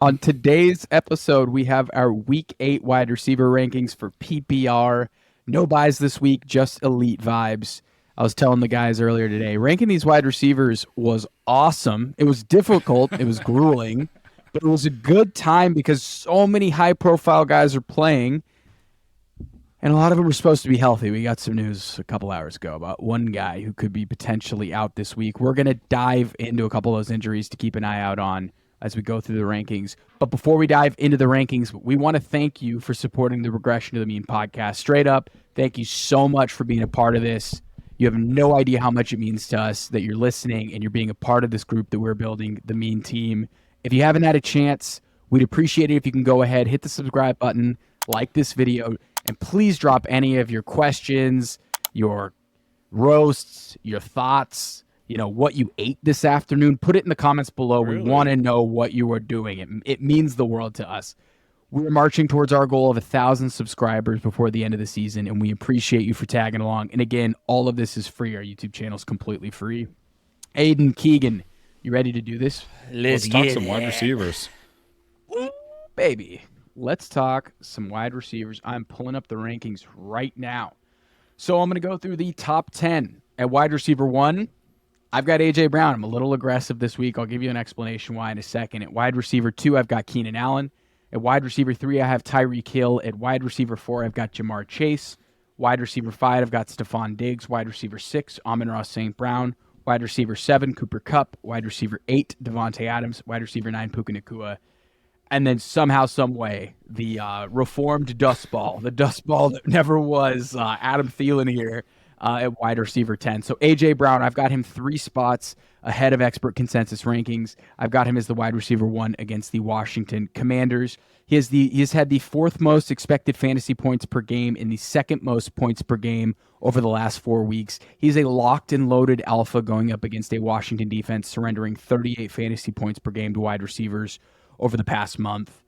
On today's episode, we have our Week 8 wide receiver rankings for PPR. No buys this week, just elite vibes. I was telling the guys earlier today, ranking these wide receivers was awesome. It was difficult. It was grueling. But it was a good time because so many high-profile guys are playing, and a lot of them are supposed to be healthy. We got some news a couple hours ago about one guy who could be potentially out this week. We're going to dive into a couple of those injuries to keep an eye out on as we go through the rankings. But before we dive into the rankings, we want to thank you for supporting the Regression to the Mean podcast. Straight up, thank you so much for being a part of this. You have no idea how much it means to us that you're listening and you're being a part of this group that we're building, the Mean Team. If you haven't had a chance, we'd appreciate it if you can go ahead, hit the subscribe button, like this video, and please drop any of your questions, your roasts, your thoughts, what you ate this afternoon. Put it in the comments below. Really? We want to know what you are doing. It means the world to us. We're marching towards our goal of 1,000 subscribers before the end of the season, and we appreciate you for tagging along. And again, all of this is free. Our YouTube channel is completely free. Aidan, Keegan, you ready to do this? Let's talk some wide receivers. Ooh, baby. Let's talk some wide receivers. I'm pulling up the rankings right now. So I'm going to go through the top 10. At wide receiver 1, I've got A.J. Brown. I'm a little aggressive this week. I'll give you an explanation why in a second. At wide receiver 2, I've got Keenan Allen. At wide receiver 3, I have Tyreek Hill. At wide receiver 4, I've got Jamar Chase. Wide receiver 5, I've got Stefon Diggs. Wide receiver 6, Amon Ra St. Brown. Wide receiver 7, Cooper Kupp. Wide receiver 8, Davante Adams. Wide receiver 9, Puka Nacua. And then somehow, some way, the reformed dust ball, the dust ball that never was, Adam Thielen here at wide receiver 10. So A.J. Brown, I've got him 3 spots ahead of expert consensus rankings. I've got him as the wide receiver 1 against the Washington Commanders. He has had the 4th most expected fantasy points per game and the 2nd most points per game over the last 4 weeks. He's a locked and loaded alpha going up against a Washington defense surrendering 38 fantasy points per game to wide receivers over the past month.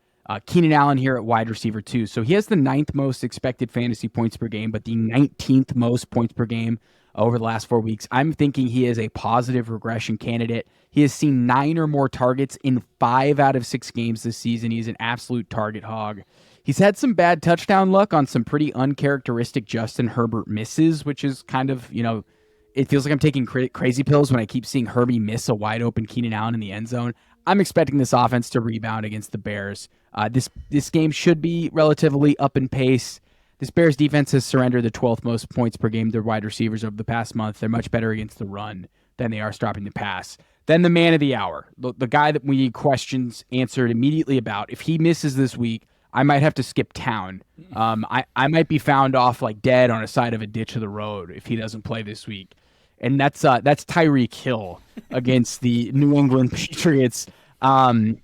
Keenan Allen here at wide receiver 2. So he has the 9th most expected fantasy points per game, but the 19th most points per game over the last 4 weeks. I'm thinking he is a positive regression candidate. He has seen 9 or more targets in 5 out of 6 games this season. He's an absolute target hog. He's had some bad touchdown luck on some pretty uncharacteristic Justin Herbert misses, which is kind of, it feels like I'm taking crazy pills when I keep seeing Herbie miss a wide open Keenan Allen in the end zone. I'm expecting this offense to rebound against the Bears. This game should be relatively up in pace. This Bears defense has surrendered the 12th most points per game to wide receivers over the past month. They're much better against the run than they are stopping the pass. Then the man of the hour, the guy that we need questions answered immediately about. If he misses this week, I might have to skip town. I might be found off like dead on a side of a ditch of the road if he doesn't play this week. And that's Tyreek Hill against the New England Patriots. Guys,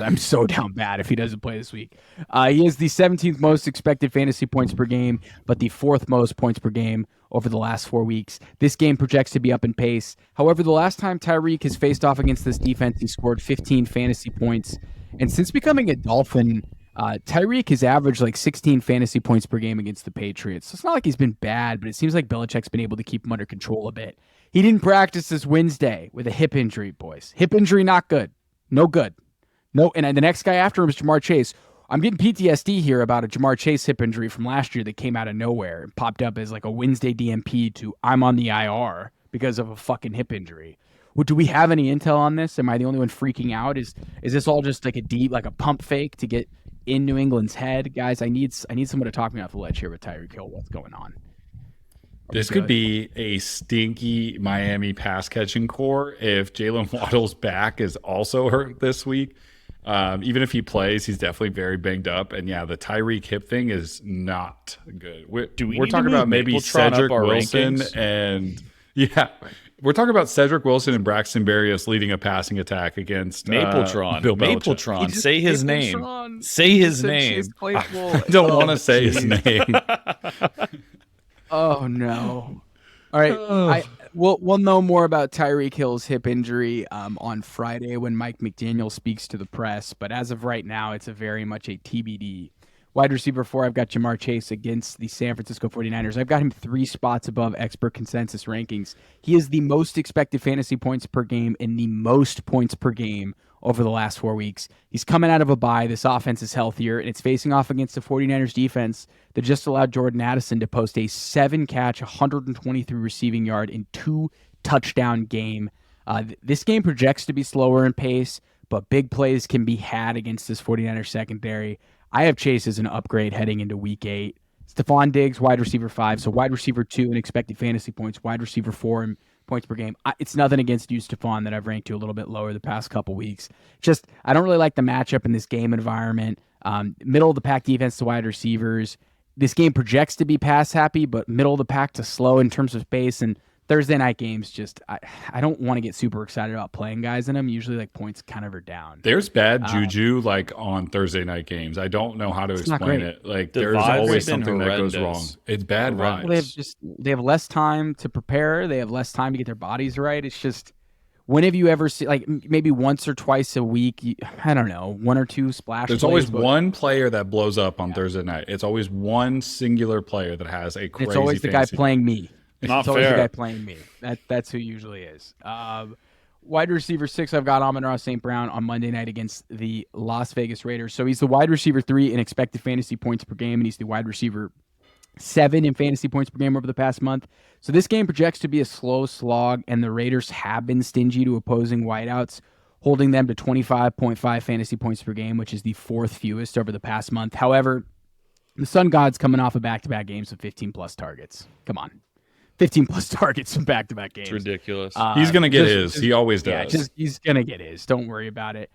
I'm so down bad if he doesn't play this week. He has the 17th most expected fantasy points per game, but the 4th most points per game over the last 4 weeks. This game projects to be up in pace. However, the last time Tyreek has faced off against this defense, he scored 15 fantasy points. And since becoming a Dolphin, Tyreek has averaged like 16 fantasy points per game against the Patriots. So it's not like he's been bad, but it seems like Belichick's been able to keep him under control a bit. He didn't practice this Wednesday with a hip injury, boys. Hip injury, not good. No good. No, and the next guy after him is Jamar Chase. I'm getting PTSD here about a Jamar Chase hip injury from last year that came out of nowhere and popped up as like a Wednesday DMP to I'm on the IR because of a fucking hip injury. Well, do we have any intel on this? Am I the only one freaking out? Is this all just like a pump fake to get in New England's head? Guys, I need someone to talk me off the ledge here with Tyreek Hill. What's going on? This could be a stinky Miami pass catching core if Jaylen Waddle's back is also hurt this week. Even if he plays, he's definitely very banged up. And yeah, the Tyreek hip thing is not good. We're talking about maybe Cedric Wilson rankings? We're talking about Cedric Wilson and Braxton Berrios leading a passing attack against Mapletron. Bill Belichick. Mapletron. Say his name. Say his name. I don't want to say his name. Oh, no. All right. We'll know more about Tyreek Hill's hip injury on Friday when Mike McDaniel speaks to the press. But as of right now, it's very much a TBD. Wide receiver 4, I've got Jamar Chase against the San Francisco 49ers. I've got him 3 spots above expert consensus rankings. He is the most expected fantasy points per game and the most points per game over the last 4 weeks. He's coming out of a bye. This offense is healthier, and it's facing off against the 49ers defense that just allowed Jordan Addison to post a 7-catch, 123 receiving yard in 2-touchdown game. This game projects to be slower in pace, but big plays can be had against this 49ers secondary. I have Chase as an upgrade heading into week 8. Stefon Diggs, wide receiver 5, so wide receiver 2 in expected fantasy points, wide receiver 4 in points per game. It's nothing against you, Stefon, that I've ranked you a little bit lower the past couple weeks. Just, I don't really like the matchup in this game environment. Middle of the pack defense to wide receivers. This game projects to be pass happy, but middle of the pack to slow in terms of pace. And Thursday night games, just I don't want to get super excited about playing guys in them. Usually, like, points kind of are down. There's bad juju like on Thursday night games. I don't know how to explain it. Like, there's always something that goes wrong. It's bad vibes. They have less time to prepare. They have less time to get their bodies right. It's just, when have you ever seen, like, maybe once or twice a week? I don't know, 1 or 2 splash. There's always one player that blows up on Thursday night. It's always one singular player that has a crazy. It's always the guy playing me. Not always fair. the guy playing me. That's who usually is. Wide receiver 6, I've got Amon Ra St. Brown on Monday night against the Las Vegas Raiders. So he's the wide receiver 3 in expected fantasy points per game, and he's the wide receiver 7 in fantasy points per game over the past month. So this game projects to be a slow slog, and the Raiders have been stingy to opposing wideouts, holding them to 25.5 fantasy points per game, which is the 4th fewest over the past month. However, the Sun God's coming off of back-to-back games with 15-plus targets. Come on. 15-plus targets in back-to-back games. It's ridiculous. He's going to get his. He always does. Yeah, he's going to get his. Don't worry about it.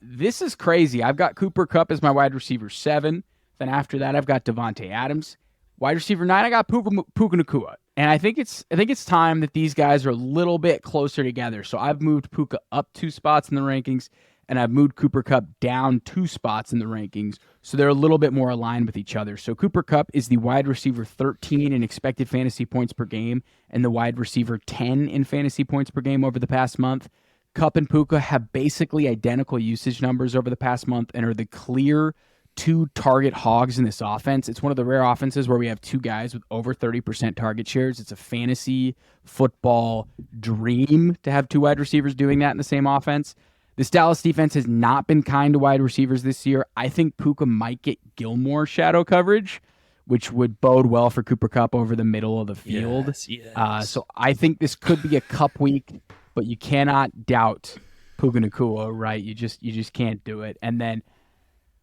This is crazy. I've got Cooper Kupp as my wide receiver 7. Then after that, I've got Davante Adams. Wide receiver 9, I got Puka Nacua. And I think it's time that these guys are a little bit closer together. So I've moved Puka up 2 spots in the rankings, and I've moved Cooper Kupp down 2 spots in the rankings, so they're a little bit more aligned with each other. So Cooper Kupp is the wide receiver 13 in expected fantasy points per game and the wide receiver 10 in fantasy points per game over the past month. Kupp and Puka have basically identical usage numbers over the past month and are the clear 2 target hogs in this offense. It's one of the rare offenses where we have 2 guys with over 30% target shares. It's a fantasy football dream to have 2 wide receivers doing that in the same offense. This Dallas defense has not been kind to wide receivers this year. I think Puka might get Gilmore shadow coverage, which would bode well for Cooper Kupp over the middle of the field. Yes. So I think this could be a Kupp week, but you cannot doubt Puka Nacua, right? You just can't do it. And then,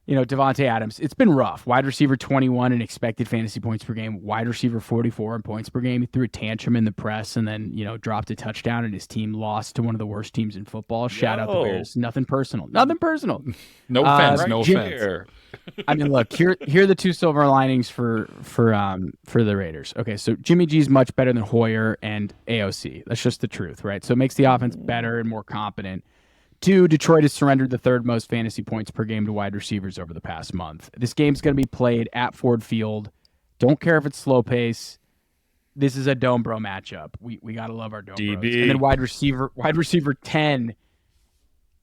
Davante Adams, it's been rough. Wide receiver 21 in expected fantasy points per game, wide receiver 44 in points per game. He threw a tantrum in the press and then, dropped a touchdown, and his team lost to one of the worst teams in football. Shout out the Bears. Nothing personal. No offense. No offense. I mean, look, here are the 2 silver linings for the Raiders. Okay, so Jimmy G's much better than Hoyer and AOC. That's just the truth, right? So it makes the offense better and more competent. 2, Detroit has surrendered the 3rd most fantasy points per game to wide receivers over the past month. This game's going to be played at Ford Field. Don't care if it's slow pace. This is a Dome Bro matchup. We got to love our Dome Bros. And then wide receiver 10,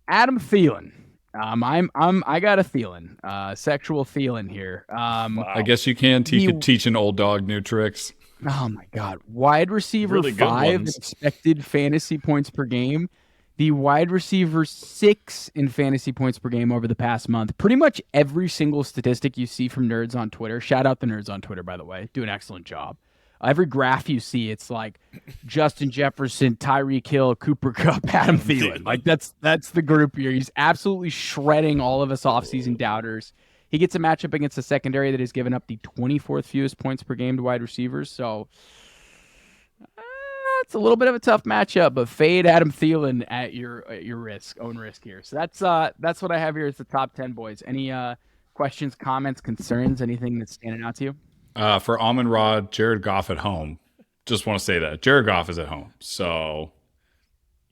Adam Thielen. I got a Thielen, sexual Thielen here. Wow. I guess you can teach an old dog new tricks. Oh my God. Wide receiver really 5 expected fantasy points per game. The wide receiver 6 in fantasy points per game over the past month. Pretty much every single statistic you see from nerds on Twitter. Shout out the nerds on Twitter, by the way. Do an excellent job. Every graph you see, it's like Justin Jefferson, Tyreek Hill, Cooper Kupp, Adam Thielen. Like that's the group here. He's absolutely shredding all of us offseason doubters. He gets a matchup against a secondary that has given up the 24th fewest points per game to wide receivers. So it's a little bit of a tough matchup, but fade Adam Thielen at your own risk here. So that's what I have here as the top 10, boys. Any questions, comments, concerns, anything that's standing out to you? For Amon Ra, Jared Goff at home. Just want to say that Jared Goff is at home, so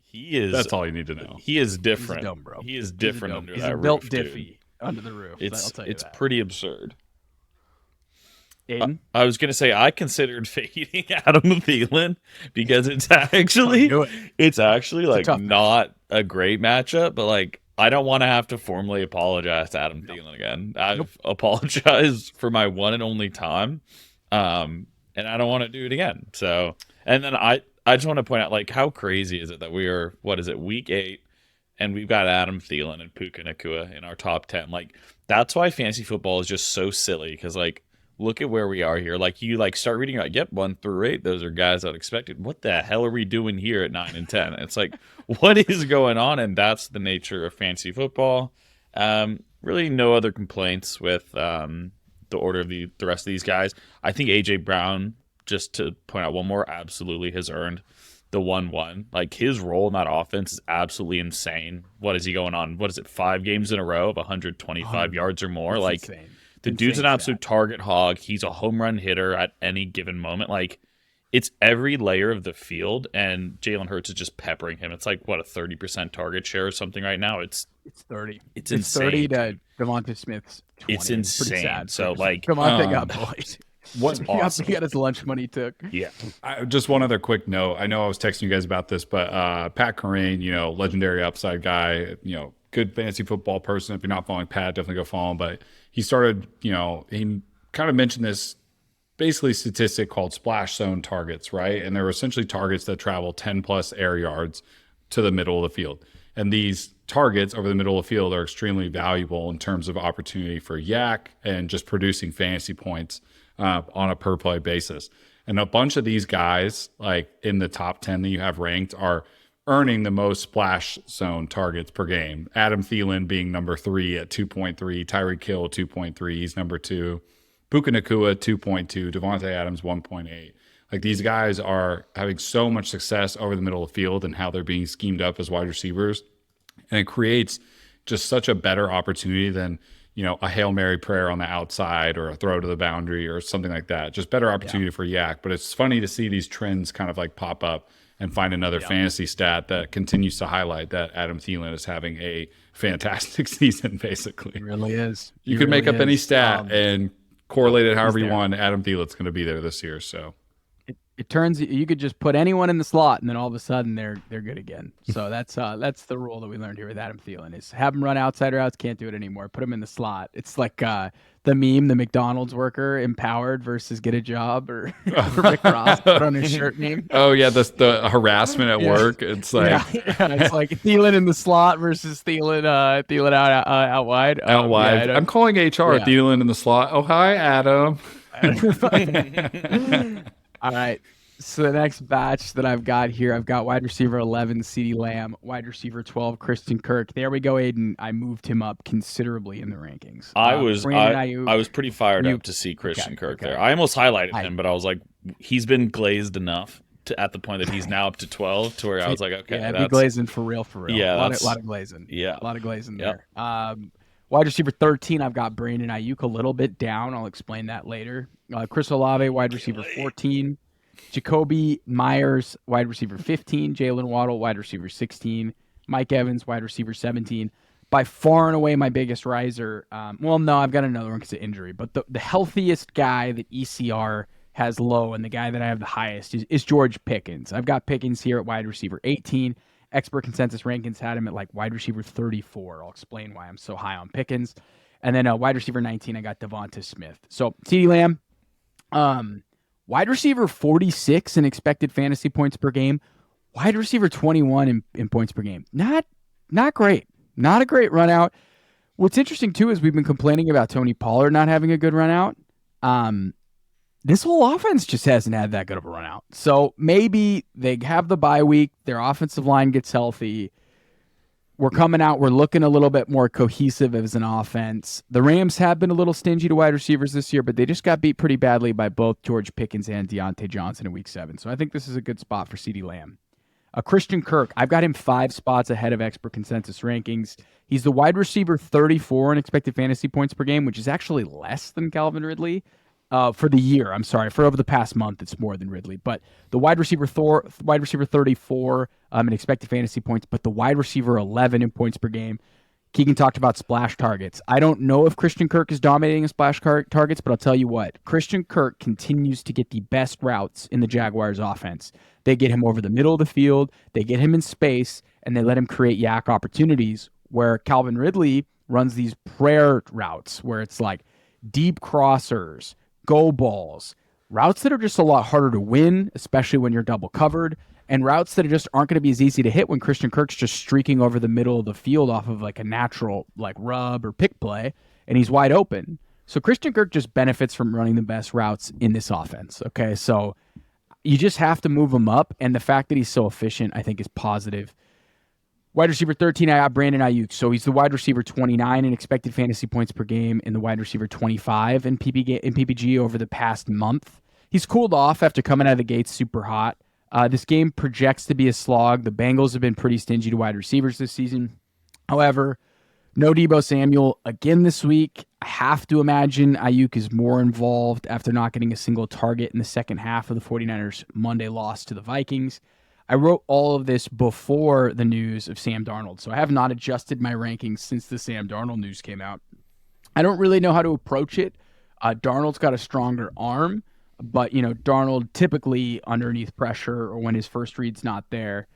he is. That's all you need to know. He is different. He's a dome, bro. He is different under that roof. Built diffy under the roof. It's pretty absurd. Aidan? I was going to say I considered fading Adam Thielen because it's actually like not a great matchup, but like I don't want to have to formally apologize to Adam Thielen again. I've apologized for my one and only time, and I don't want to do it again. So, and then I just want to point out, like, how crazy is it that we are, week 8, and we've got Adam Thielen and Puka Nacua in our top 10. Like, that's why fantasy football is just so silly, because, like, look at where we are here. Like, you, like, start reading, like, yep, 1 through 8, those are guys I'd expected. What the hell are we doing here at 9 and 10? It's like, what is going on? And that's the nature of fantasy football. Really no other complaints with the order of the rest of these guys. I think AJ Brown, just to point out one more, absolutely has earned the 1-1. Like, his role in that offense is absolutely insane. What is he going on? What is it, 5 games in a row of 125 yards or more? That's like, insane. The dude's an absolute target hog. He's a home run hitter at any given moment. Like, it's every layer of the field, and Jalen Hurts is just peppering him. It's like, what, a 30% target share or something right now? It's 30. It's insane. 30 to Devonta Smith's 20. It's insane. Pretty sad. So, like, Devonta got boys. What's awesome. He got his lunch money took. Yeah. Just one other quick note. I know I was texting you guys about this, but Pat Kerrane, legendary upside guy, good fantasy football person. If you're not following Pat, definitely go follow him. But he started, he kind of mentioned this basically statistic called splash zone targets, right? And they're essentially targets that travel 10 plus air yards to the middle of the field. And these targets over the middle of the field are extremely valuable in terms of opportunity for yak and just producing fantasy points on a per play basis. And a bunch of these guys, like in the top 10 that you have ranked, are earning the most splash zone targets per game. Adam Thielen being number 3 at 2.3, Tyreek Hill 2.3, he's number 2, Puka Nacua 2.2, Davante Adams 1.8. Like, these guys are having so much success over the middle of the field and how they're being schemed up as wide receivers. And it creates just such a better opportunity than, a Hail Mary prayer on the outside or a throw to the boundary or something like that. Just better opportunity for yak. But it's funny to see these trends kind of like pop up and find another fantasy stat that continues to highlight that Adam Thielen is having a fantastic season, basically. It really is. You could make up any stat and correlate it however you want. Adam Thielen's going to be there this year. So it turns, you could just put anyone in the slot and then all of a sudden they're good again. So that's the rule that we learned here with Adam Thielen, is have him run outside routes, can't do it anymore. Put him in the slot. It's like the meme, the McDonald's worker empowered versus get a job, or Rick Ross put on his shirt name. Oh yeah, the harassment at work. It's like it's like Thielen in the slot versus Thielen out wide. Out wide. I'm calling HR. Thielen in the slot. Oh, hi, Adam. All right. So the next batch that I've got here, I've got wide receiver 11, CeeDee Lamb, wide receiver 12, Christian Kirk. There we go, Aidan. I moved him up considerably in the rankings. I was pretty fired up to see Christian Kirk there. I almost highlighted him, but I was like, he's been glazed enough at the point that he's now up to 12, to where I was like, okay, yeah, be glazing for real. Yeah, a lot of glazing. Yeah, a lot of glazing there. Wide receiver 13, I've got Brandon Aiyuk a little bit down. I'll explain that later. Chris Olave, wide receiver 14. Jakobi Meyers, wide receiver 15. Jaylen Waddle, wide receiver 16. Mike Evans, wide receiver 17. By far and away my biggest riser. Well, no, I've got another one because of injury. But the healthiest guy that ECR has low, and the guy that I have the highest, is George Pickens. I've got Pickens here at wide receiver 18. Expert consensus rankings had him at like wide receiver 34. I'll explain why I'm so high on Pickens. And then wide receiver 19, I got Devonta Smith. So CeeDee Lamb, wide receiver 46 in expected fantasy points per game. Wide receiver 21 in points per game. Not great. Not a great run out. What's interesting too is we've been complaining about Tony Pollard not having a good run out. This whole offense just hasn't had that good of a run out. So maybe they have the bye week, their offensive line gets healthy. We're coming out, we're looking a little bit more cohesive as an offense. The Rams have been a little stingy to wide receivers this year, but they just got beat pretty badly by both George Pickens and Diontae Johnson in week 7. So I think this is a good spot for CeeDee Lamb. Christian Kirk, I've got him 5 spots ahead of expert consensus rankings. He's the wide receiver 34 in expected fantasy points per game, which is actually less than Calvin Ridley. For the year, I'm sorry. For over the past month, it's more than Ridley. But the wide receiver 34 in expected fantasy points, but the wide receiver 11 in points per game. Keegan talked about splash targets. I don't know if Christian Kirk is dominating in splash targets, but I'll tell you what. Christian Kirk continues to get the best routes in the Jaguars offense. They get him over the middle of the field, they get him in space, and they let him create yak opportunities, where Calvin Ridley runs these prayer routes where it's like deep crossers, go balls, routes that are just a lot harder to win, especially when you're double covered. and routes that just aren't going to be as easy to hit when Christian Kirk's just streaking over the middle of the field off of like a natural like rub or pick play, and he's wide open. So Christian Kirk just benefits from running the best routes in this offense. Okay, so you just have to move him up, and the fact that he's so efficient, I think, is positive. Wide receiver 13, I got Brandon Aiyuk. So he's the wide receiver 29 in expected fantasy points per game and the wide receiver 25 in PPG over the past month. He's cooled off after coming out of the gates super hot. This game projects to be a slog. The Bengals have been pretty stingy to wide receivers this season. However, no Deebo Samuel again this week. I have to imagine Aiyuk is more involved after not getting a single target in the second half of the 49ers' Monday loss to the Vikings. I wrote all of this before the news of Sam Darnold, so I have not adjusted my rankings since the Sam Darnold news came out. I don't really know how to approach it. Darnold's got a stronger arm, but, Darnold typically underneath pressure or when his first read's not there,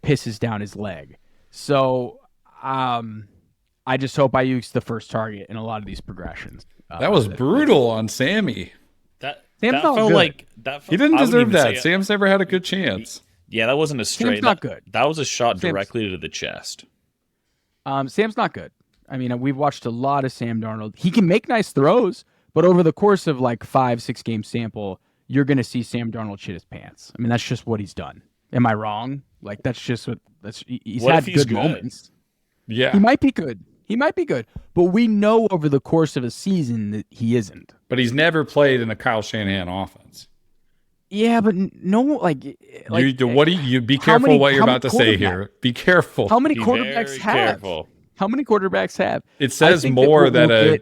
pisses down his leg. So I just hope Aiyuk's the first target in a lot of these progressions. That was brutal on Sammy. Sam's that not felt good. like he didn't deserve that. Sam's never had a good chance. Yeah, that wasn't a straight. Sam's not good. That was a shot directly to the chest. Sam's not good. I mean, we've watched a lot of Sam Darnold. He can make nice throws, but over the course of like 5-6 game sample, you're going to see Sam Darnold shit his pants. I mean, that's just what he's done. Am I wrong? Like, that's just he's what had if he's good moments. Yeah. He might be good. But we know over the course of a season that he isn't. But he's never played in a Kyle Shanahan offense. Yeah, but no, what do you be careful what you're about to say here. Be careful. How many quarterbacks have? Careful. How many quarterbacks have? It says more that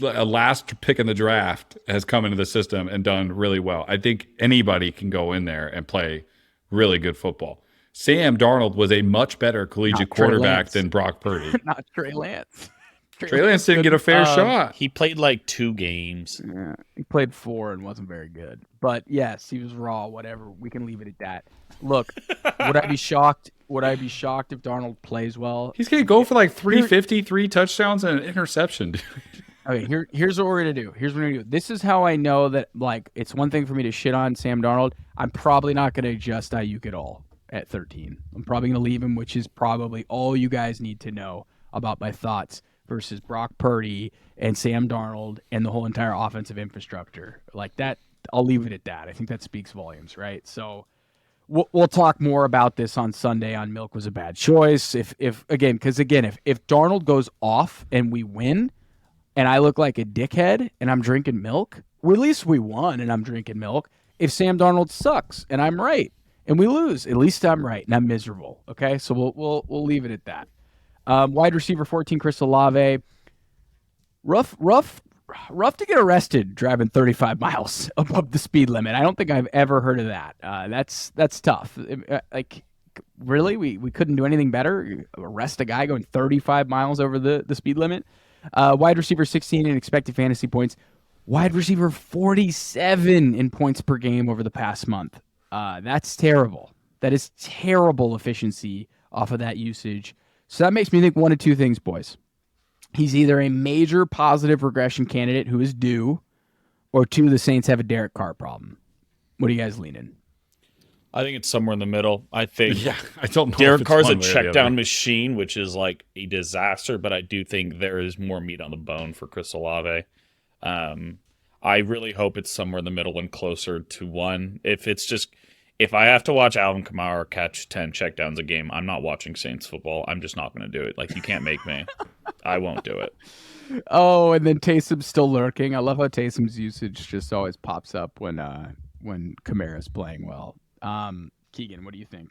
a last pick in the draft has come into the system and done really well. I think anybody can go in there and play really good football. Sam Darnold was a much better collegiate quarterback than Brock Purdy. Not Trey Lance. Trey Lance didn't get a fair shot. He played like 2 games. Yeah, he played 4 and wasn't very good. But yes, he was raw. Whatever. We can leave it at that. Look, would I be shocked? Would I be shocked if Darnold plays well? He's gonna go for like 350, 3 touchdowns and an interception, dude. Okay, here's what we're gonna do. This is how I know that like it's one thing for me to shit on Sam Darnold. I'm probably not gonna adjust Aiyuk at all at 13. I'm probably gonna leave him, which is probably all you guys need to know about my thoughts versus Brock Purdy and Sam Darnold and the whole entire offensive infrastructure. Like that, I'll leave it at that. I think that speaks volumes, right? So we'll talk more about this on Sunday on Milk Was a Bad Choice. If Darnold goes off and we win and I look like a dickhead and I'm drinking milk, well, at least we won and I'm drinking milk. If Sam Darnold sucks and I'm right and we lose, at least I'm right and I'm miserable. Okay, so we'll leave it at that. Wide receiver 14, Chris Olave. Rough to get arrested driving 35 miles above the speed limit. I don't think I've ever heard of that. That's tough. Like, really, we couldn't do anything better. Arrest a guy going 35 miles over the speed limit. Wide receiver 16 in expected fantasy points. Wide receiver 47 in points per game over the past month. That's terrible. That is terrible efficiency off of that usage. So that makes me think one of two things, boys. He's either a major positive regression candidate who is due, or 2, the Saints have a Derek Carr problem. What do you guys lean in? I think it's somewhere in the middle. I think I don't know. Derek Carr's a check down machine, which is like a disaster, but I do think there is more meat on the bone for Chris Olave. I really hope it's somewhere in the middle and closer to 1. If I have to watch Alvin Kamara catch 10 checkdowns a game, I'm not watching Saints football. I'm just not going to do it. Like, you can't make me. I won't do it. Oh, and then Taysom's still lurking. I love how Taysom's usage just always pops up when Kamara's playing well. Keegan, what do you think?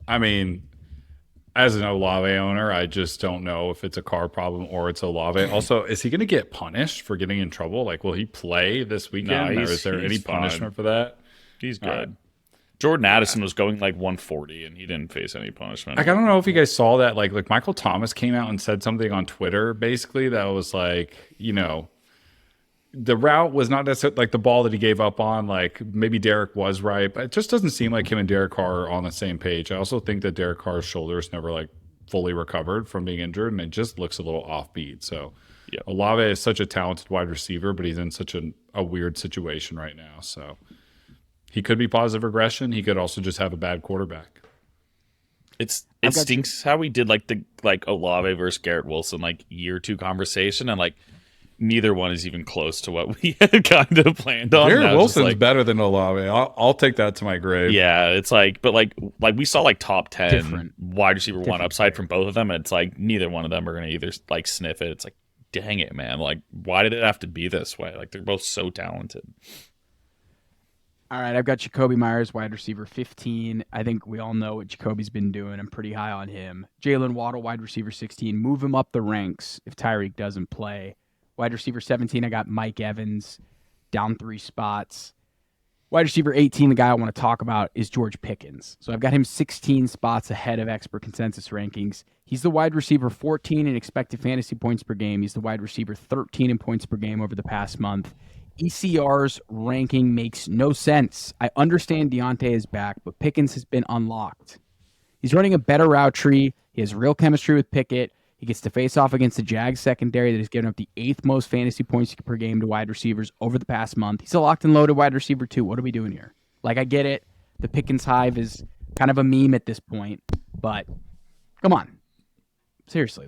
I mean, as an Olave owner, I just don't know if it's a Carr problem or it's Olave. Also, is he going to get punished for getting in trouble? Like, will he play this weekend? Or is there any punishment for that? He's good. Jordan Addison was going like 140, and he didn't face any punishment. Like, I don't know if you guys saw that. Like Michael Thomas came out and said something on Twitter, basically, that was like, the route was not necessarily like the ball that he gave up on. Like, maybe Derek was right, but it just doesn't seem like him and Derek Carr are on the same page. I also think that Derek Carr's shoulders never like fully recovered from being injured, and it just looks a little offbeat. So, yeah, Olave is such a talented wide receiver, but he's in such a weird situation right now. So he could be positive regression. He could also just have a bad quarterback. It stinks how we did like the Olave versus Garrett Wilson year 2 conversation, and neither one is even close to what we had kind of planned on. Garrett Wilson's better than Olave. I'll take that to my grave. Yeah, it's but we saw top 10 wide receiver one upside from both of them, and it's neither one of them are going to either sniff it. It's dang it, man. Why did it have to be this way? They're both so talented. All right, I've got Jakobi Meyers, wide receiver 15. I think we all know what Jakobi's been doing. I'm pretty high on him. Jaylen Waddle, wide receiver 16. Move him up the ranks if Tyreek doesn't play. Wide receiver 17, I got Mike Evans, down 3 spots. Wide receiver 18, the guy I want to talk about is George Pickens. So I've got him 16 spots ahead of expert consensus rankings. He's the wide receiver 14 in expected fantasy points per game. He's the wide receiver 13 in points per game over the past month. ECR's ranking makes no sense. I understand Diontae is back, but Pickens has been unlocked. He's running a better route tree. He has real chemistry with Pickett. He gets to face off against the Jags secondary that has given up the 8th most fantasy points per game to wide receivers over the past month. He's a locked and loaded wide receiver too. What are we doing here? I get it. The Pickens hive is kind of a meme at this point, but come on. Seriously,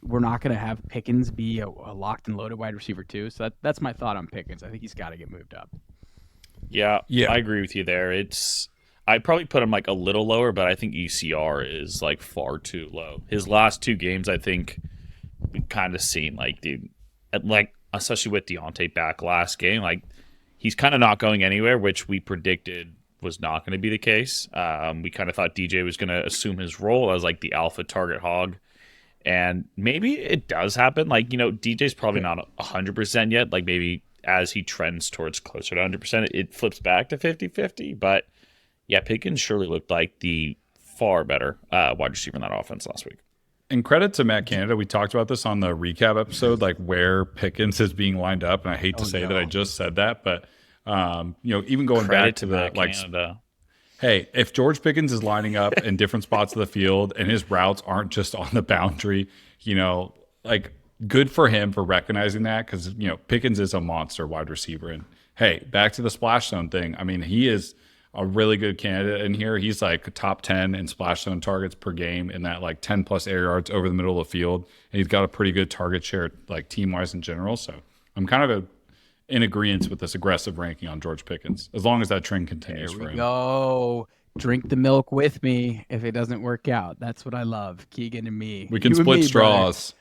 we're not going to have Pickens be a locked and loaded wide receiver too. So that's my thought on Pickens. I think he's got to get moved up. Yeah, I agree with you there. I'd probably put him a little lower, but I think ECR is far too low. His last 2 games, I think we've kind of seen especially with Diontae back last game, he's kind of not going anywhere, which we predicted was not going to be the case. We kind of thought DJ was going to assume his role as the alpha target hog. And maybe it does happen. DJ's probably not 100% yet. Maybe as he trends towards closer to 100%, it flips back to 50-50. But yeah, Pickens surely looked like the far better wide receiver in that offense last week. And credit to Matt Canada. We talked about this on the recap episode, where Pickens is being lined up. And I hate to say that I just said that, but even going back to the Canada. Hey, if George Pickens is lining up in different spots of the field and his routes aren't just on the boundary, good for him for recognizing that, because, Pickens is a monster wide receiver. And hey, back to the splash zone thing. I mean, he is a really good candidate in here. He's top 10 in splash zone targets per game in that 10 plus air yards over the middle of the field. And he's got a pretty good target share team wise in general. So I'm kind of in agreement with this aggressive ranking on George Pickens, as long as that trend continues for him. Go. Drink the milk with me if it doesn't work out. That's what I love. Keegan and me. We can split straws.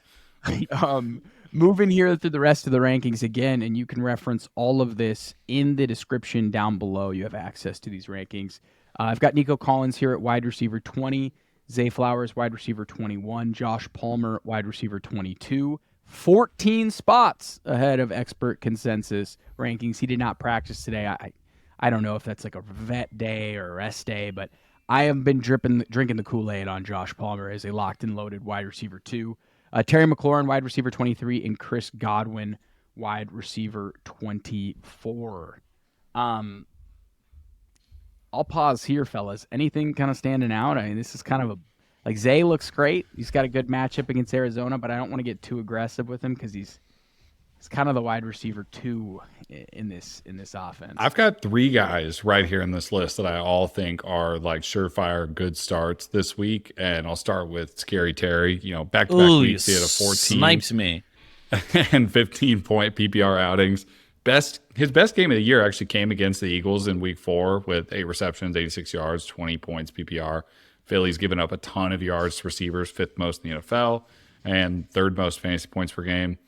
Moving here through the rest of the rankings again, and you can reference all of this in the description down below. You have access to these rankings. I've got Nico Collins here at wide receiver 20, Zay Flowers, wide receiver 21, Josh Palmer, wide receiver 22, 14 spots ahead of expert consensus rankings. He did not practice today. I don't know if that's a vet day or rest day, but I have been drinking the Kool-Aid on Josh Palmer as a locked and loaded wide receiver 2. Terry McLaurin, wide receiver 23, and Chris Godwin, wide receiver 24. I'll pause here, fellas. Anything kind of standing out? I mean, this is kind of Zay looks great. He's got a good matchup against Arizona, but I don't want to get too aggressive with him because he's kind of the wide receiver 2 in this offense. I've got 3 guys right here in this list that I all think are surefire good starts this week, and I'll start with Scary Terry. Back-to-back weeks, he had a 14 snipes me and 15-point PPR outings. His best game of the year actually came against the Eagles in week 4 with 8 receptions, 86 yards, 20 points PPR. Philly's given up a ton of yards to receivers, 5th most in the NFL, and 3rd most fantasy points per game.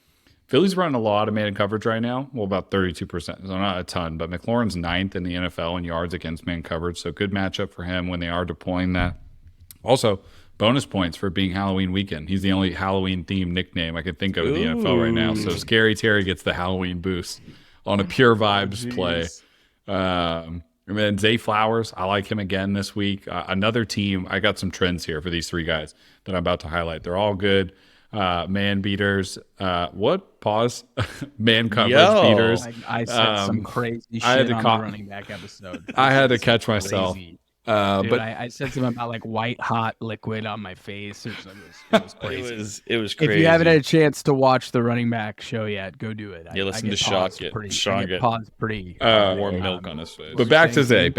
Philly's running a lot of man coverage right now. Well, about 32%. So not a ton, but McLaurin's 9th in the NFL in yards against man coverage. So good matchup for him when they are deploying that. Also, bonus points for being Halloween weekend. He's the only Halloween-themed nickname I could think of in the NFL right now. So Scary Terry gets the Halloween boost on a pure vibes play. And then Zay Flowers, I like him again this week. Another team, I got some trends here for these 3 guys that I'm about to highlight. They're all good. Man beaters. Pause. Man coverage beaters. I said some crazy shit on the running back episode. I had to catch myself. Dude, but I said something about like white hot liquid on my face. It was crazy. It was crazy. If you haven't had a chance to watch the running back show yet, go do it. Yeah, listen I to Shaun get paused pretty warm milk on his face. But back to Zay.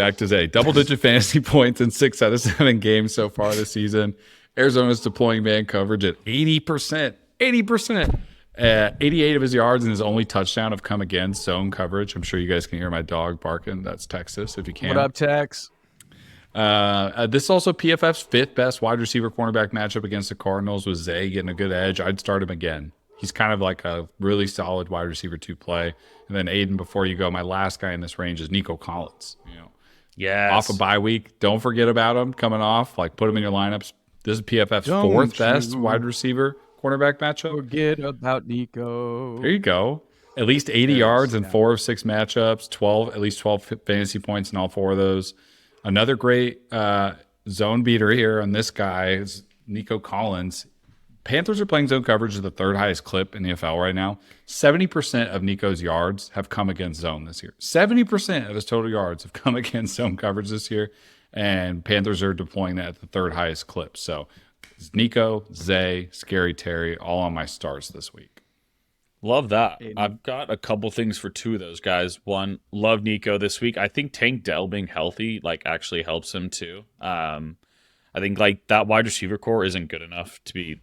Double-digit fantasy points in 6 out of 7 games so far this season. Arizona's deploying man coverage at 80%. 80%. 88 of his yards and his only touchdown have come against zone coverage. I'm sure you guys can hear my dog barking. That's Texas, if you can. What up, Tex? This is also PFF's 5th best wide receiver cornerback matchup against the Cardinals with Zay getting a good edge. I'd start him again. He's kind of like a really solid wide receiver to play. And then Aidan, before you go, my last guy in this range is Nico Collins. Off a bye week. Don't forget about him coming off. Like, put him in your lineups. This is PFF's 4th best wide receiver cornerback matchup. Forget about Nico. There you go. At least 80 yards in 4 of 6 matchups. At least 12 fantasy points in all 4 of those. Another great zone beater here on this guy is Nico Collins. Panthers are playing zone coverage at the 3rd highest clip in the NFL right now. 70% of Nico's yards have come against zone this year. 70% of his total yards have come against zone coverage this year. And Panthers are deploying that at the 3rd highest clip. So Nico, Zay, Scary Terry, all on my starts this week. Love that. I've got a couple things for 2 of those guys. One, love Nico this week. I think Tank Dell being healthy actually helps him too. I think that wide receiver core isn't good enough to be,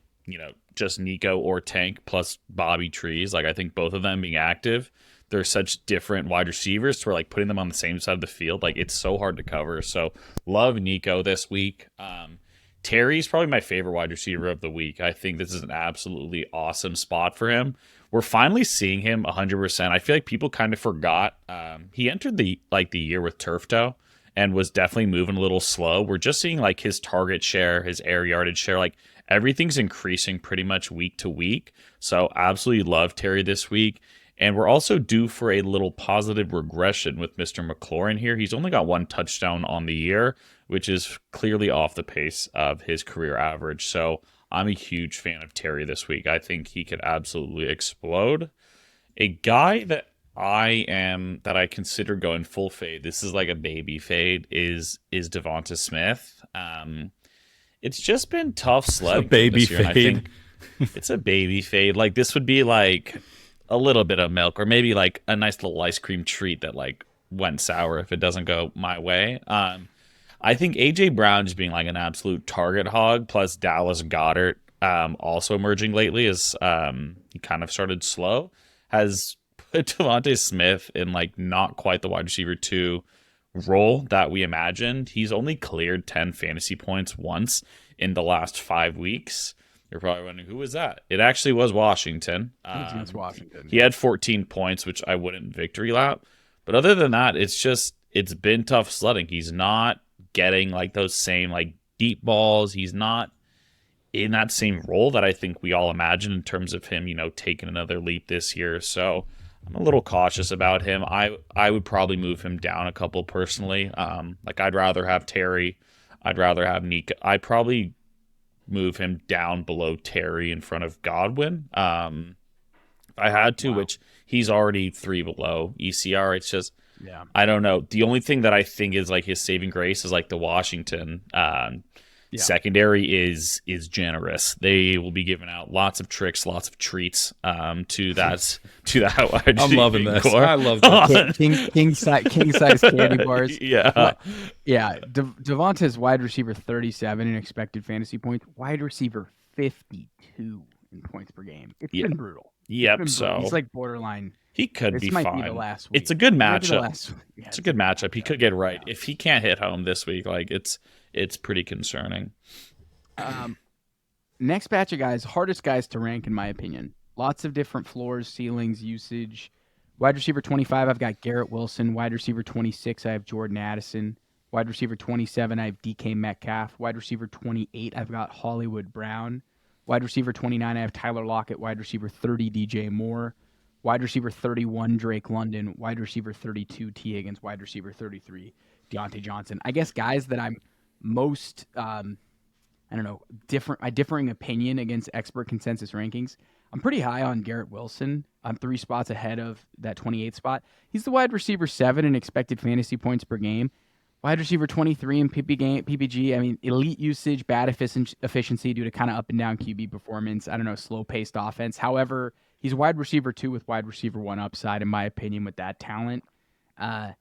just Nico or Tank plus Bobby Trees. I think both of them being active, they're such different wide receivers to where putting them on the same side of the field, it's so hard to cover. So love Nico this week. Terry's probably my favorite wide receiver of the week. I think this is an absolutely awesome spot for him. We're finally seeing him 100%. I feel like people kind of forgot. He entered the year with turf toe and was definitely moving a little slow. We're just seeing his target share, his air yardage share, everything's increasing pretty much week to week. So absolutely love Terry this week. And we're also due for a little positive regression with Mr. McLaurin here. He's only got 1 touchdown on the year, which is clearly off the pace of his career average. So I'm a huge fan of Terry this week. I think he could absolutely explode. A guy that I consider going full fade, this is like a baby fade, is Devonta Smith. It's just been tough sledding. It's a baby fade. I think it's a baby fade. This would be a little bit of milk, or maybe a nice little ice cream treat that went sour if it doesn't go my way. I think AJ Brown just being an absolute target hog, plus Dallas Goedert also emerging lately as he kind of started slow, has put Devonta Smith in not quite the wide receiver 2 role that we imagined. He's only cleared 10 fantasy points once in the last 5 weeks. You're probably wondering, who was that? It actually was Washington. Against Washington. He had 14 points, which I wouldn't victory lap. But other than that, it's been tough sledding. He's not getting those same deep balls. He's not in that same role that I think we all imagine in terms of him, taking another leap this year. So I'm a little cautious about him. I would probably move him down a couple personally. I'd rather have Terry. I'd rather have Nico. I'd probably move him down below Terry in front of Godwin. If I had to, which he's already 3 below ECR. It's just, I don't know. The only thing that I think is his saving grace is the Washington secondary is generous. They will be giving out lots of tricks, lots of treats to that wide I'm loving this. core. I love this. king size candy bars. Yeah. Devonta's wide receiver 37 in expected fantasy points, wide receiver 52 in points per game. It's been brutal. Yep. So he's borderline. He could be fine. Be the last week. It's a good matchup. It's a good matchup. He could get right. If he can't hit home this week, it's pretty concerning. Next batch of guys, hardest guys to rank in my opinion. Lots of different floors, ceilings, usage. Wide receiver 25, I've got Garrett Wilson. Wide receiver 26, I have Jordan Addison. Wide receiver 27, I have DK Metcalf. Wide receiver 28, I've got Hollywood Brown. Wide receiver 29, I have Tyler Lockett. Wide receiver 30, DJ Moore. Wide receiver 31, Drake London. Wide receiver 32, T. Higgins. Wide receiver 33, Diontae Johnson. I guess guys that I'm most, differing opinion against expert consensus rankings. I'm pretty high on Garrett Wilson. I'm 3 spots ahead of that 28 spot. He's the wide receiver 7 in expected fantasy points per game. Wide receiver 23 in PPG. I mean, elite usage, bad efficiency due to kind of up and down QB performance. I don't know, slow-paced offense. However, he's wide receiver 2 with wide receiver 1 upside, in my opinion, with that talent. And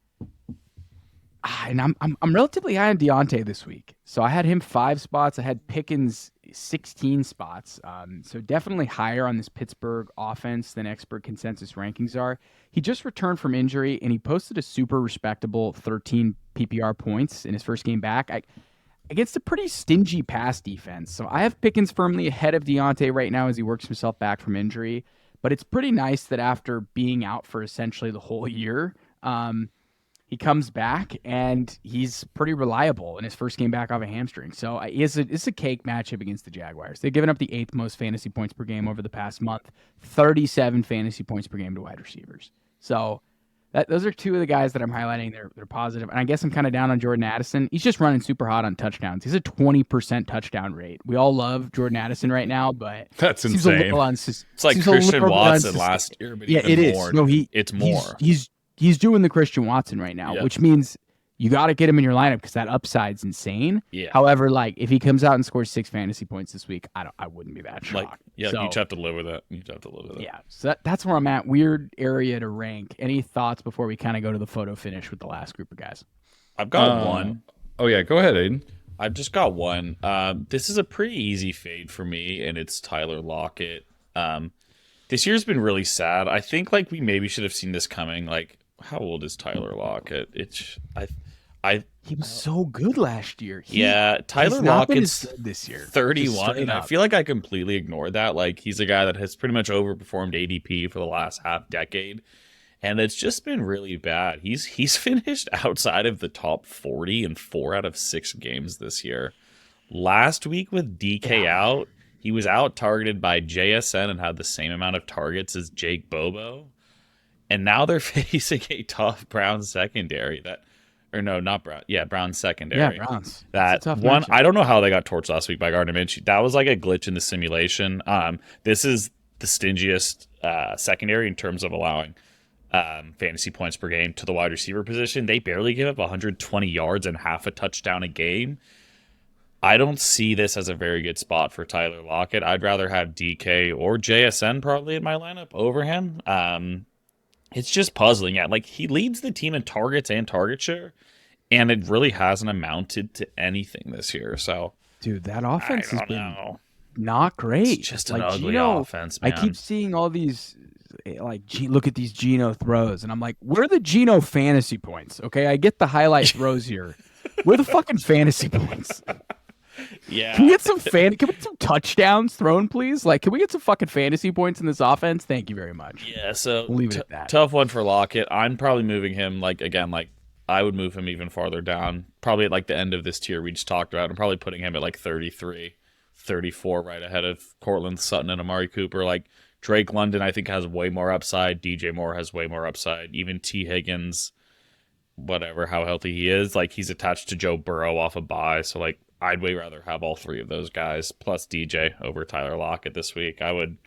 I'm relatively high on Diontae this week. So I had him 5 spots. I had Pickens 16 spots. So definitely higher on this Pittsburgh offense than expert consensus rankings are. He just returned from injury, and he posted a super respectable 13 PPR points in his first game back against a pretty stingy pass defense. So I have Pickens firmly ahead of Diontae right now as he works himself back from injury. But it's pretty nice that after being out for essentially the whole year, he comes back and he's pretty reliable in his first game back off a hamstring. So it's a cake matchup against the Jaguars. They've given up the 8th most fantasy points per game over the past month, 37 fantasy points per game to wide receivers. So those are 2 of the guys that I'm highlighting. They're positive. And I guess I'm kind of down on Jordan Addison. He's just running super hot on touchdowns. He's a 20% touchdown rate. We all love Jordan Addison right now, but that's insane. It's like Christian Watson last year, but yeah, it is. No, it's more. He's doing the Christian Watson right now, which means you got to get him in your lineup because that upside's insane. Yeah. However, like if he comes out and scores 6 fantasy points this week, I wouldn't be that shocked. You just have to live with it. Yeah. So that's where I'm at. Weird area to rank. Any thoughts before we kind of go to the photo finish with the last group of guys? I've got one. Oh yeah, go ahead, Aidan. I've just got one. This is a pretty easy fade for me, and it's Tyler Lockett. This year's been really sad. I think like we maybe should have seen this coming. Like, how old is Tyler Lockett? He was so good last year. Tyler Lockett's this year 31, and I feel like I completely ignored that. Like he's a guy that has pretty much overperformed ADP for the last half decade, and it's just been really bad. He's finished outside of the top 40 in 4 out of 6 games this year. Last week with DK out, he was out targeted by JSN and had the same amount of targets as Jake Bobo. And now they're facing a tough Browns secondary Browns secondary. Yeah, Browns. That one, I don't know how they got torched last week by Gardner Minshew. That was like a glitch in the simulation. This is the stingiest secondary in terms of allowing fantasy points per game to the wide receiver position. They barely give up 120 yards and half a touchdown a game. I don't see this as a very good spot for Tyler Lockett. I'd rather have DK or JSN probably in my lineup over him. It's just puzzling. Yeah, like he leads the team in targets and target share, and it really hasn't amounted to anything this year. So, dude, that offense has been not great. It's just an ugly offense, man. I keep seeing all these, like, look at these Geno throws, and I'm like, where are the Geno fantasy points? Okay, I get the highlight throws here. Where are the fucking fantasy points? Yeah. Can we get some touchdowns thrown, please? Like, can we get some fucking fantasy points in this offense? Thank you very much. Yeah, so we'll leave it at that. Tough one for Lockett. I'm probably moving him, I would move him even farther down. Probably at, the end of this tier we just talked about. I'm probably putting him at, 33, 34, right ahead of Courtland Sutton and Amari Cooper. Drake London, I think, has way more upside. DJ Moore has way more upside. Even T. Higgins, whatever, how healthy he is, he's attached to Joe Burrow off a bye. So, I'd way rather have all 3 of those guys plus DJ over Tyler Lockett this week. I would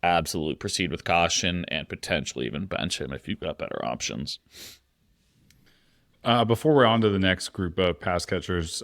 absolutely proceed with caution and potentially even bench him if you've got better options. Before we're on to the next group of pass catchers,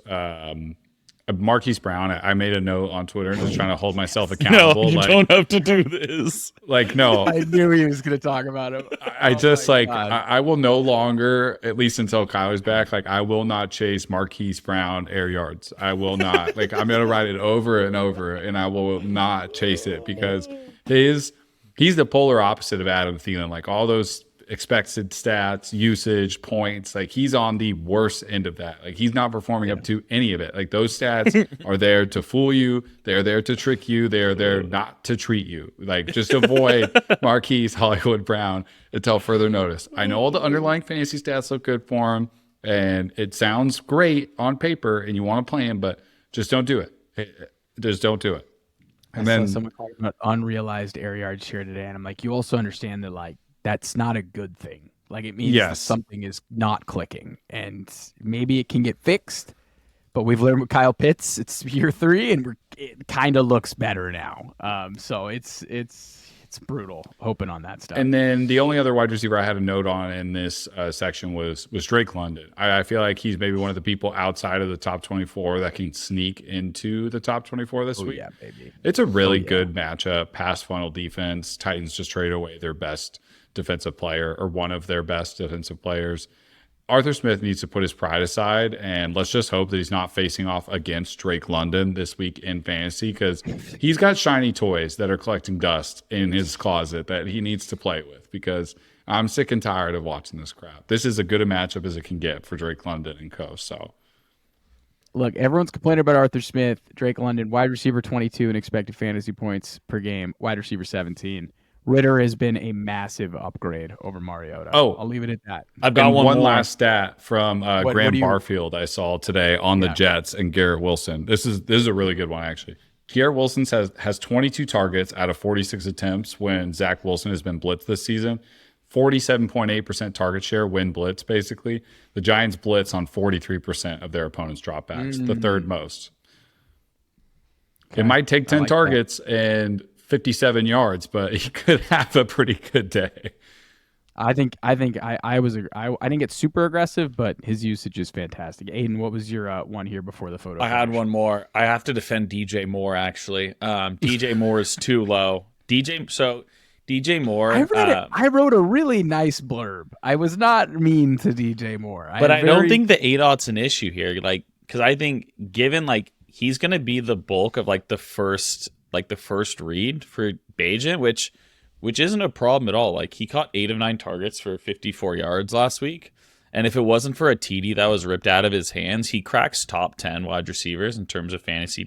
Marquise Brown, I made a note on Twitter just trying to hold myself accountable. No, you don't have to do this. No. I knew he was going to talk about him. I will no longer, at least until Kyler's back, I will not chase Marquise Brown air yards. I will not. I'm going to ride it over and over, and I will not chase it because he's the polar opposite of Adam Thielen. All those expected stats, usage, points, he's on the worst end of that. He's not performing up to any of it. Those stats are there to fool you. They're there to trick you. They're there not to treat you. Just avoid Marquise Hollywood Brown until further notice. I know all the underlying fantasy stats look good for him, and it sounds great on paper, and you want to play him, but just don't do it. Just don't do it. And then someone talking about unrealized air yards here today, and I'm like, you also understand that that's not a good thing. It means that something is not clicking, and maybe it can get fixed. But we've learned with Kyle Pitts, it's year 3, and it kind of looks better now. So it's it's brutal hoping on that stuff. And then the only other wide receiver I had a note on in this section was Drake London. I feel like he's maybe one of the people outside of the top 24 that can sneak into the top 24 this week. Yeah, baby. It's a really good matchup. Pass funnel defense. Titans just traded away their best defensive player, or one of their best defensive players. Arthur Smith needs to put his pride aside, and let's just hope that he's not facing off against Drake London this week in fantasy, because he's got shiny toys that are collecting dust in his closet that he needs to play with, because I'm sick and tired of watching this crap. This is as good a matchup as it can get for Drake London and co. So, look, everyone's complaining about Arthur Smith. Drake London, wide receiver 22 in expected fantasy points per game, wide receiver 17. Ritter has been a massive upgrade over Mariota. Oh, I'll leave it at that. I've got one last stat from Graham Barfield I saw today on the Jets and Garrett Wilson. This is a really good one, actually. Garrett Wilson has 22 targets out of 46 attempts when Zach Wilson has been blitzed this season. 47.8% target share when blitz, basically. The Giants blitz on 43% of their opponents' dropbacks, the third most. Okay. It might take 10 targets and 57 yards, but he could have a pretty good day. I think I didn't get super aggressive, but his usage is fantastic. Aidan, what was your one here before the photo? I had one more. I have to defend DJ Moore, actually. DJ Moore is too low. DJ Moore. I wrote a really nice blurb. I was not mean to DJ Moore. But I don't think the ADOT's an issue here. Like, because I think given like he's gonna be the bulk of the first read for Bajan, which isn't a problem at all. Like, he caught 8 of 9 targets for 54 yards last week. And if it wasn't for a TD that was ripped out of his hands, he cracks top 10 wide receivers in terms of fantasy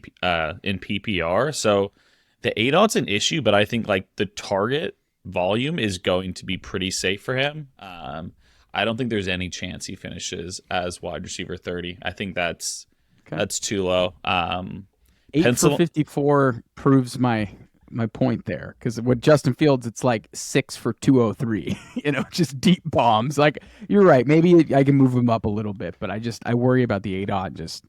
in PPR. So the ADOT's an issue, but I think the target volume is going to be pretty safe for him. I don't think there's any chance he finishes as wide receiver 30. I think that's too low. 8 for 54 proves my point there, because with Justin Fields it's 6 for 203. Just deep bombs. You're right, maybe I can move him up a little bit, but I worry about the ADOT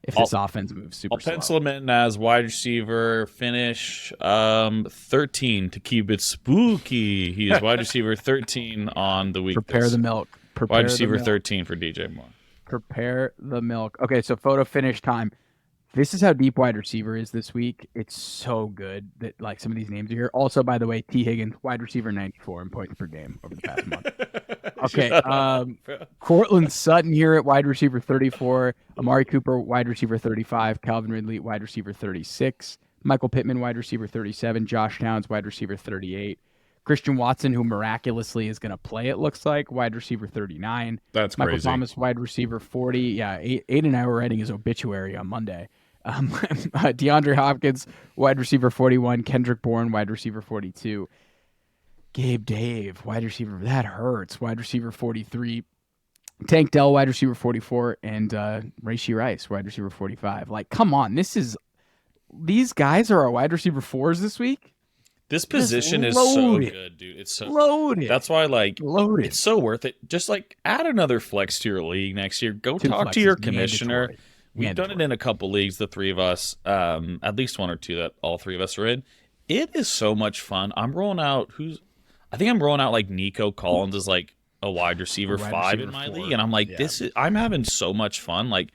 if this offense moves super slow. I'll pencil him in as wide receiver finish 13 to keep it spooky. He is wide receiver 13 on the week. Prepare the milk. Wide receiver 13 for DJ Moore. Prepare the milk. Okay, so photo finish time. This is how deep wide receiver is this week. It's so good that some of these names are here. Also, by the way, T. Higgins, wide receiver 94 in points per game over the past month. Okay, Courtland Sutton here at wide receiver 34. Amari Cooper, wide receiver 35. Calvin Ridley, wide receiver 36. Michael Pittman, wide receiver 37. Josh Downs, wide receiver 38. Christian Watson, who miraculously is going to play, it looks like, wide receiver 39. That's Michael crazy. Thomas, wide receiver 40. Yeah, Aidan and I were writing his obituary on Monday. DeAndre Hopkins, wide receiver 41. Kendrick Bourne, wide receiver 42. Gabe Dave, wide receiver, that hurts, wide receiver 43. Tank Dell, wide receiver 44. And Rashee Rice, wide receiver 45. Come on, these guys are our wide receiver 4s this week. This position is so good, dude. It's so loaded. That's why, loaded. It's so worth it. Just add another flex to your league next year. Go talk to your commissioner. We've done it in a couple leagues, the three of us, at least one or two that all three of us are in. It is so much fun. I'm rolling out Nico Collins as a wide receiver 5 in my league, and I'm I'm having so much fun.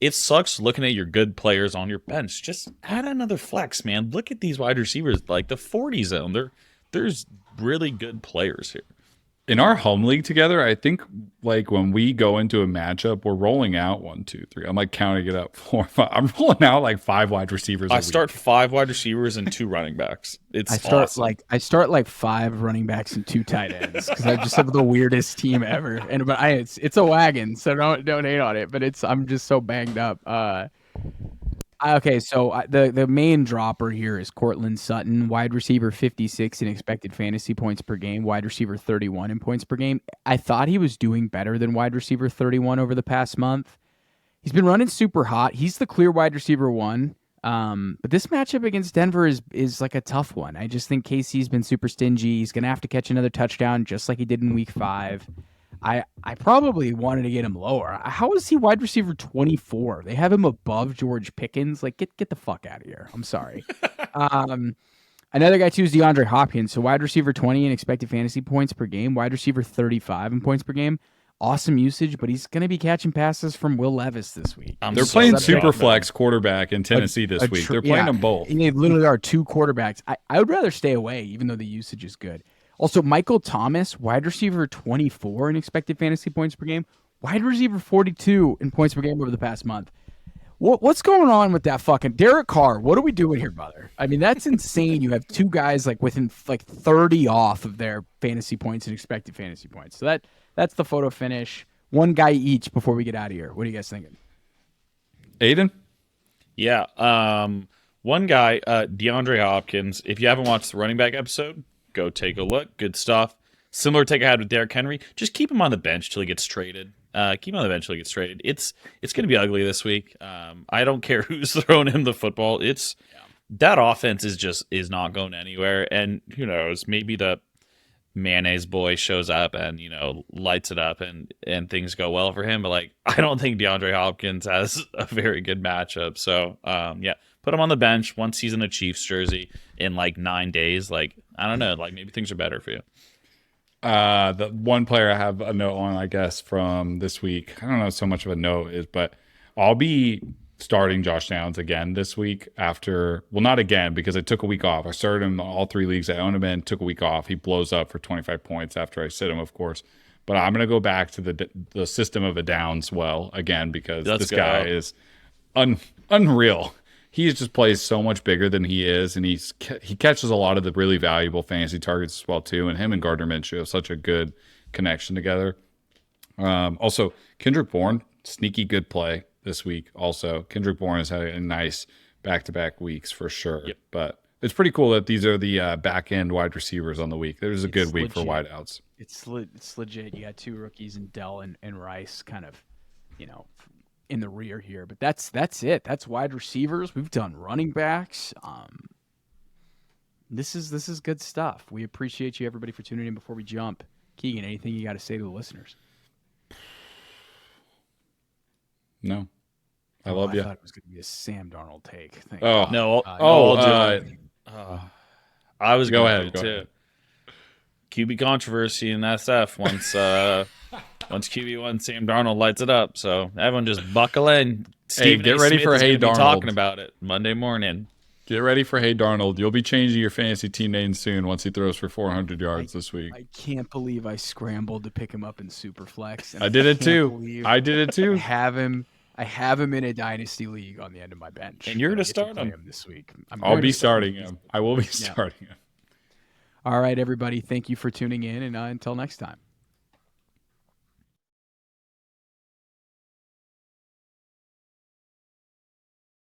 It sucks looking at your good players on your bench. Just add another flex, man. Look at these wide receivers, the 40 zone. There's really good players here. In our home league together, I think when we go into a matchup, we're rolling out 1, 2, 3. I'm counting it up 4, 5. I'm rolling out 5 wide receivers. I start 5 wide receivers and 2 running backs. I start 5 running backs and 2 tight ends, because I just have the weirdest team ever. It's a wagon, so don't hate on it. But I'm just so banged up. Okay, so the main dropper here is Courtland Sutton, wide receiver 56 in expected fantasy points per game, wide receiver 31 in points per game. I thought he was doing better than wide receiver 31 over the past month. He's been running super hot. He's the clear wide receiver 1. But this matchup against Denver is a tough one. I just think KC's been super stingy. He's going to have to catch another touchdown just like he did in week 5. I probably wanted to get him lower. How is he wide receiver 24? They have him above George Pickens. Get the fuck out of here. I'm sorry. Another guy, too, is DeAndre Hopkins. So wide receiver 20 in expected fantasy points per game. Wide receiver 35 in points per game. Awesome usage, but he's going to be catching passes from Will Levis this week. They're playing Superflex quarterback in Tennessee this week. They're playing them both. And they literally are two quarterbacks. I would rather stay away, even though the usage is good. Also, Michael Thomas, wide receiver 24 in expected fantasy points per game. Wide receiver 42 in points per game over the past month. What's going on with that fucking Derek Carr? What are we doing here, brother? I mean, that's insane. You have two guys like within like 30 off of their fantasy points and expected fantasy points. So that's the photo finish. One guy each before we get out of here. What are you guys thinking? Aidan? Yeah. One guy, DeAndre Hopkins. If you haven't watched the running back episode, go take a look. Good stuff. Similar take I had with Derrick Henry. Just keep him on the bench till he gets traded. Keep him on the bench till he gets traded. It's going to be ugly this week. I don't care who's throwing him the football. That offense is not going anywhere. And who knows? Maybe the mayonnaise boy shows up and lights it up and things go well for him. But like, I don't think DeAndre Hopkins has a very good matchup. So put him on the bench once he's in a Chiefs jersey in like 9 days. Like, I don't know. Like, maybe things are better for you. The one player I have a note on, I guess, from this week, I don't know so much of a note but I'll be starting Josh Downs again this week not again, because I took a week off. I started him in all 3 leagues I own him in, took a week off. He blows up for 25 points after I sit him, of course. But I'm going to go back to the system of a Downs again, because guy is unreal. He just plays so much bigger than he is, and he catches a lot of the really valuable fantasy targets as well too. And him and Gardner Minshew have such a good connection together. Also, Kendrick Bourne, sneaky good play this week. Also, Kendrick Bourne has had a nice back-to-back weeks for sure. Yep. But it's pretty cool that these are the back-end wide receivers on the week. There's a good week for wideouts. It's legit. You got two rookies in Dell and Rice, kind of, in the rear here, but that's it. That's wide receivers. We've done running backs. This is good stuff. We appreciate you, everybody, for tuning in. Before we jump, Keegan, anything you got to say to the listeners? No, I love you. I thought it was going to be a Sam Darnold take. Oh no! I was going to too. QB controversy in SF once QB1 Sam Darnold lights it up. So everyone just buckle in. Stephen get ready for Hey Darnold. Talking about it Monday morning. Get ready for Hey Darnold. You'll be changing your fantasy team name soon once he throws for 400 yards this week. I can't believe I scrambled to pick him up in Superflex. I did it too. I have him in a dynasty league on the end of my bench. And you're going to start him this week. I'll be starting him. I will be starting him. All right, everybody. Thank you for tuning in, and until next time.